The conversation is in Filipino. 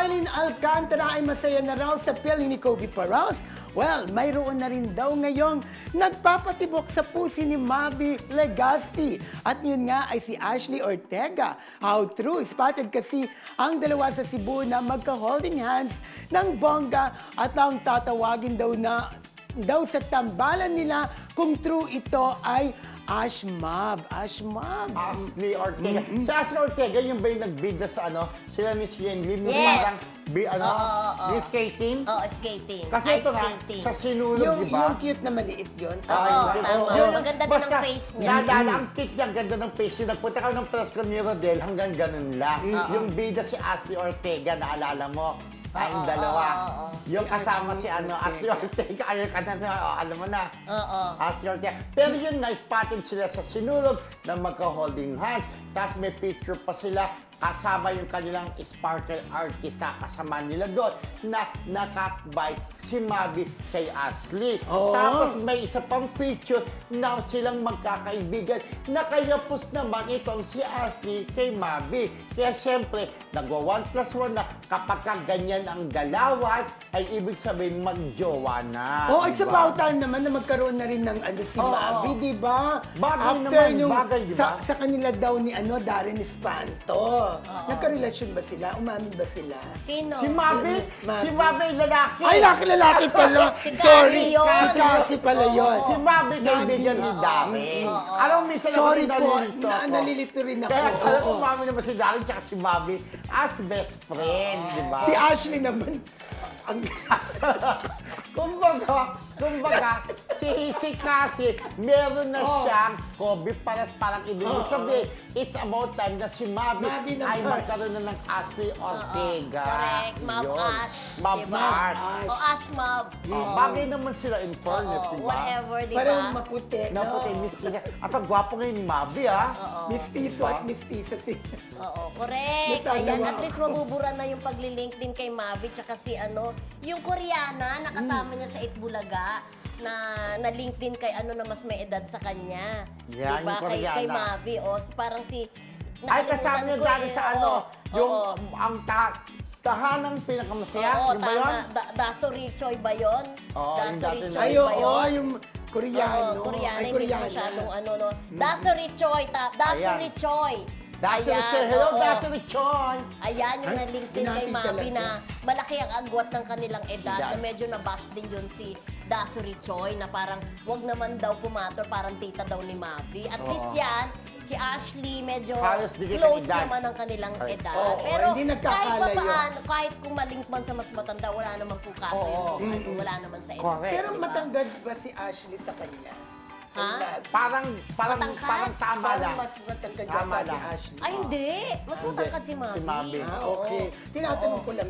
Arlene Alcantara ay masaya na raw sa piling ni Kobe Paros. Well, mayroon na rin daw ngayong nagpapatibok sa pusi ni Mavi Legaspi. At yun nga ay si Ashley Ortega. How true? Spotted kasi ang dalawa sa Cebu na magka-holding hands ng bongga at ang tatawagin daw sa tambalan nila kung true ito ay Ashmab. Ashley Ortega. Si Ashley Ortega, yung ba yung nagbida sa sila Miss Yen Lim? Yes. Yung skating? Oo, skating. Kasi Ice ito nga, skating. sa sinulog, di ba? Yung cute na maliit yun. Oo, tama. Ang ganda din ng face niya. Nadala, ang cute niya, ang ganda ng face niya. Nagpunta ka ng press con ni Rodel, hanggang ganun lang. Yung bida si Ashley Ortega, naalala mo? Tayong dalawa. Yung kasama si Ashley Ortega, ayaw ka na, alam mo na. Ashley Ortega. Pero yun nga, spotted sila sa sinulog na magka-holding hands. Tapos may picture pa sila kasama yung kanilang sparkle artist na kasama nila doon na nakakbay si Mavi kay Ashley. Tapos may isa pang picture na silang magkakaibigan na kayapos naman itong si Ashley kay Mavi. Kaya siyempre, nagwa 1+1 na kapag ganyan ang galawan, ay ibig sabihin magjowa na. It's about time naman na magkaroon na rin ng si Mavi, di ba? Bagay After naman, yung, bagay, di ba? Sa kanila daw ni Darren Espanto. Nagkarelasyon ba sila? Umamin ba sila? Sino? Si Mavi? Mavi. Si Mavi lalaki. Ay, lalaki pala. Si Cassie Sorry. yun. Si Cassie pala yun. Si Mavi kaibigan ni Darren. Alam mo, minsan ako Sorry rin po, nalilito ako. nalilito rin ako. Kaya alam ko, Oo. mami naman si Darren tsaka si Mavi as best friend, di ba? Si Ashley naman, ang... Kumbaga, si Cassie, meron na siyang Kobe parang ibig sabihin, it's about time na si Mavi Mavi ay naman. magkaroon na ng Ashley Ortega. Correct. Mav Yun. Ash. Mav diba? Ash. O Ash Mav. Bagay naman sila in fairness, di ba? Whatever, di Parang ba? maputi. Naputi, mistiza. At ang gwapo ngayon ni Mavi, ha? Mistiso at mistisa si... Oo, correct. Natatawa Ayan, at least ako. mabubura na yung pag-link din kay Mavi tsaka si yung Koreana na kasama niya sa Itbulaga na link din kay na mas may edad sa kanya. Yan, diba? yung Koreana. Kay Mavi, parang si... Ay, kasama niya nakalimutan ko dati sa yung ang tahanang pinakamasaya, Oo, yung ba yun? tama. Daso Richoy ba yun? Oo, yung Daso dati Richoy na- Ay, ba yun? oo, yung Koreano. Oo, Koreana, Ay, hindi ko Koreana. masyadong no. Daso Richoy, Daso Ayan. Richoy. Daso Ayan, Richoy. Hello, oo. Daso Richoy. Ayan yung na-link din kay hinatid Mavi talaga. na malaki ang agwat ng kanilang edad Edad. na medyo nabash din yun si Daso Richoy na parang wag naman daw pumator, parang tita daw ni Mavi. At least yan, si Ashley medyo Halos dikit ang close edad. naman ang kanilang Ay. edad. Oo, Pero hindi kahit nagkakalayo. pa paano, kahit kung malink man sa mas matanda, wala naman po kaso Oo. yung wala naman sa edad. Correct. Pero matangad ba si Ashley sa kanya? Ha? Parang Matangkad? tama lang. Parang mas matangkad Tama yata si lang. Ashley. Ay, hindi. Mas matangkad si Mavi. Si Mavi. Okay. Oo. Tinatanong ko lang.